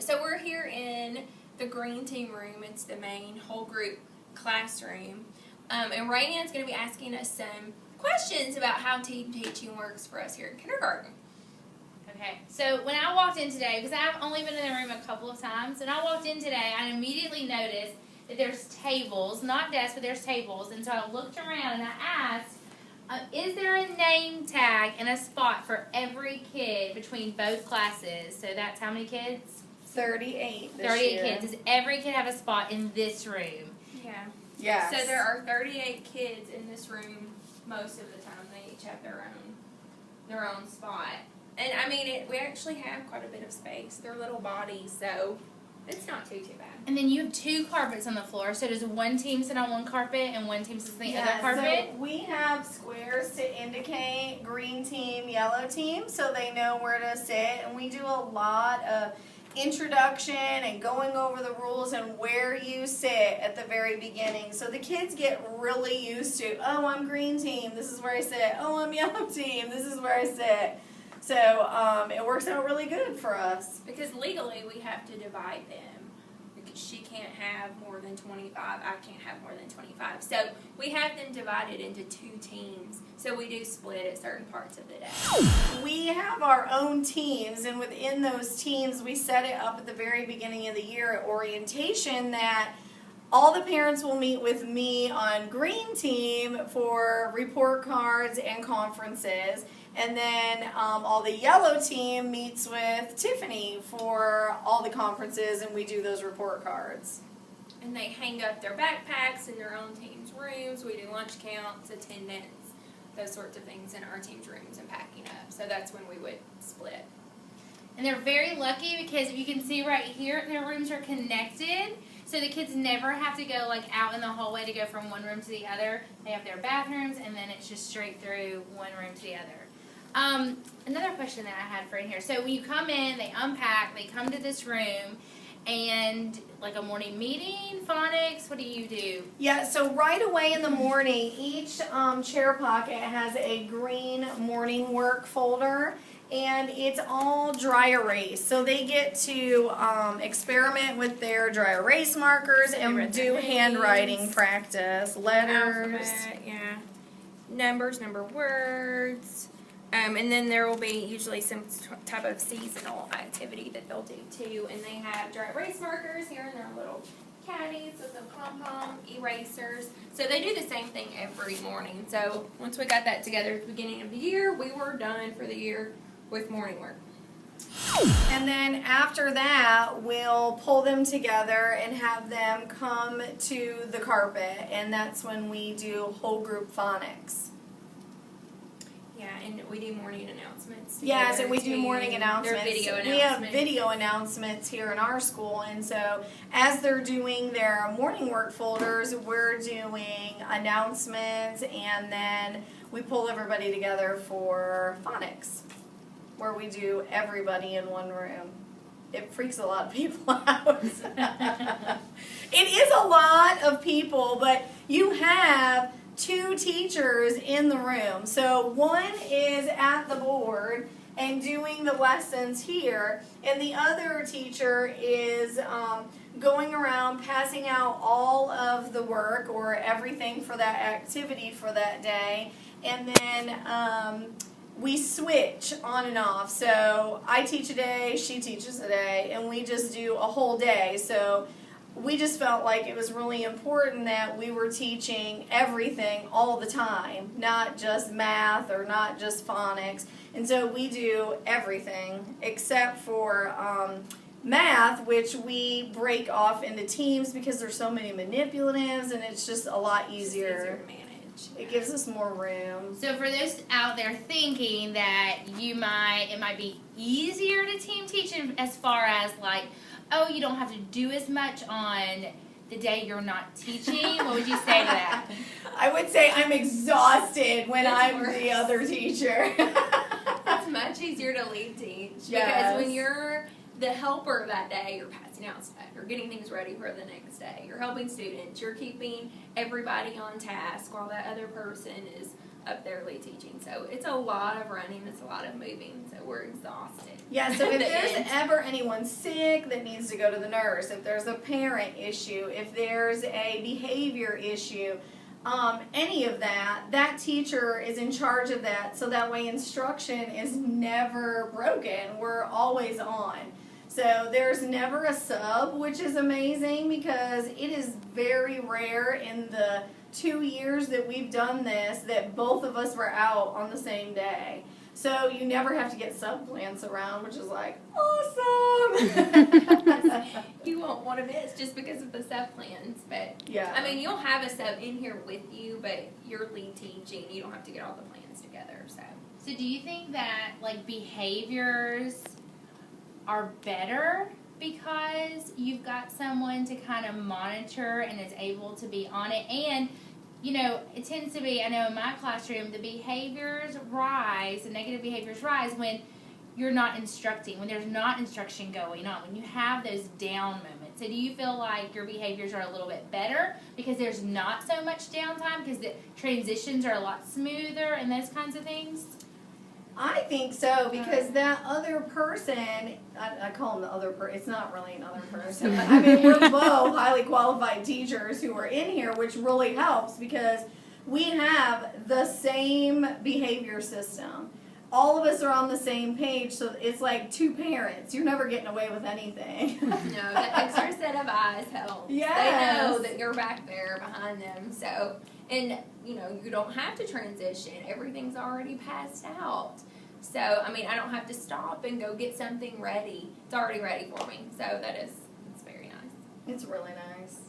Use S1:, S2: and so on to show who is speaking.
S1: So we're here in the green team room. It's the main whole group classroom. And Rayanne's going to be asking us some questions about how team teaching works for us here in kindergarten.
S2: Okay, so when I walked in today, because I've only been in the room a couple of times, and I walked in today, I immediately noticed that there's tables, not desks, but there's tables. And so I looked around and I asked, is there a name tag and a spot for every kid between both classes? So that's how many kids?
S3: 38 this
S2: 38
S3: year.
S2: kids. Does every kid have a spot in this room?
S1: Yeah.
S3: Yes.
S1: So there are 38 kids in this room most of the time. They each have their own spot. And I mean, we actually have quite a bit of space. They're little bodies, so it's not too bad.
S2: And then you have two carpets on the floor. So does one team sit on one carpet and one team sits on the other carpet?
S3: So we have squares to indicate green team, yellow team, so they know where to sit. And we do a lot of introduction and going over the rules and where you sit at the very beginning. So the kids get really used to, oh, I'm green team, this is where I sit. Oh, I'm yellow team, this is where I sit. So it works out really good for us.
S1: Because legally we have to divide them. Because she can't have more than 25, I can't have more than 25. So we have them divided into two teams. So we do split at certain parts of the day.
S3: We have our own teams, and within those teams we set it up at the very beginning of the year at orientation that all the parents will meet with me on green team for report cards and conferences. And then all the yellow team meets with Tiffany for all the conferences, and we do those report cards.
S1: And they hang up their backpacks in their own team's rooms. We do lunch counts, attendance, those sorts of things in our team's rooms and packing up. So that's when we would split.
S2: And they're very lucky because if you can see right here, their rooms are connected. So the kids never have to go like out in the hallway to go from one room to the other. They have their bathrooms, and then it's just straight through one room to the other. Another question that I had for in here. So when you come in, they unpack, they come to this room, and like a morning meeting, phonics, what do you do?
S3: Yeah, so right away in the morning, each chair pocket has a green morning work folder, and it's all dry erase. So they get to experiment with their dry erase markers and do handwriting practice, letters.
S1: Alphabet, yeah. Numbers, number words. And then there will be usually some type of seasonal activity that they'll do too. And they have dry erase markers here in their little caddies with some pom-pom erasers. So they do the same thing every morning. So once we got that together at the beginning of the year, we were done for the year with morning work.
S3: And then after that, we'll pull them together and have them come to the carpet. And that's when we do whole group phonics.
S1: Yeah, and we do morning announcements.
S3: Yes, and we do morning announcements.
S1: They're video announcements.
S3: We have video announcements here in our school, and so as they're doing their morning work folders, we're doing announcements, and then we pull everybody together for phonics, where we do everybody in one room. It freaks a lot of people out. It is a lot of people, but you have two teachers in the room. So one is at the board and doing the lessons here, and the other teacher is going around passing out all of the work or everything for that activity for that day, and then we switch on and off. So I teach a day, she teaches a day, and we just do a whole day. So we just felt like it was really important that we were teaching everything all the time, not just math or not just phonics. And so we do everything except for math, which we break off into teams because there's so many manipulatives, and it's just a lot easier
S1: to manage.
S3: It gives us more room.
S2: So for those out there thinking that it might be easier to team teach as far as like, oh, you don't have to do as much on the day you're not teaching, what would you say to that?
S3: I would say I'm exhausted when
S1: That's
S3: I'm
S1: worse.
S3: the other teacher.
S1: It's much easier to lead teach.
S3: Yes.
S1: Because when you're the helper that day, you're passing out stuff, you're getting things ready for the next day, you're helping students, you're keeping everybody on task while that other person is up there lead teaching. So it's a lot of running, it's a lot of moving, so we're exhausted.
S3: Yeah, so if
S1: at the
S3: there's
S1: end.
S3: ever anyone sick that needs to go to the nurse, if there's a parent issue, if there's a behavior issue, any of that, that teacher is in charge of that, so that way instruction is never broken. We're always on. So there's never a sub, which is amazing because it is very rare in the 2 years that we've done this that both of us were out on the same day. So you never have to get sub-plants around, which is like, awesome!
S1: You won't want to miss just because of the sub plans, but
S3: Yeah.
S1: I mean, you'll have a sub in here with you, but you're lead teaching, you don't have to get all the plans together, so.
S2: So do you think that like behaviors are better because you've got someone to kind of monitor and is able to be on it? And you know, it tends to be, I know in my classroom, the behaviors rise, the negative behaviors rise when you're not instructing, when there's not instruction going on, when you have those down moments. So do you feel like your behaviors are a little bit better because there's not so much downtime, because the transitions are a lot smoother and those kinds of things?
S3: I think so, because that other person, I call him the other person, it's not really another person, but I mean, we're both highly qualified teachers who are in here, which really helps because we have the same behavior system. All of us are on the same page, so it's like two parents. You're never getting away with anything.
S1: No, the extra set of eyes helps.
S3: Yes.
S1: They know that you're back there behind them, so, and, you know, you don't have to transition. Everything's already passed out. So, I mean, I don't have to stop and go get something ready. It's already ready for me, so it's very nice.
S3: It's really nice.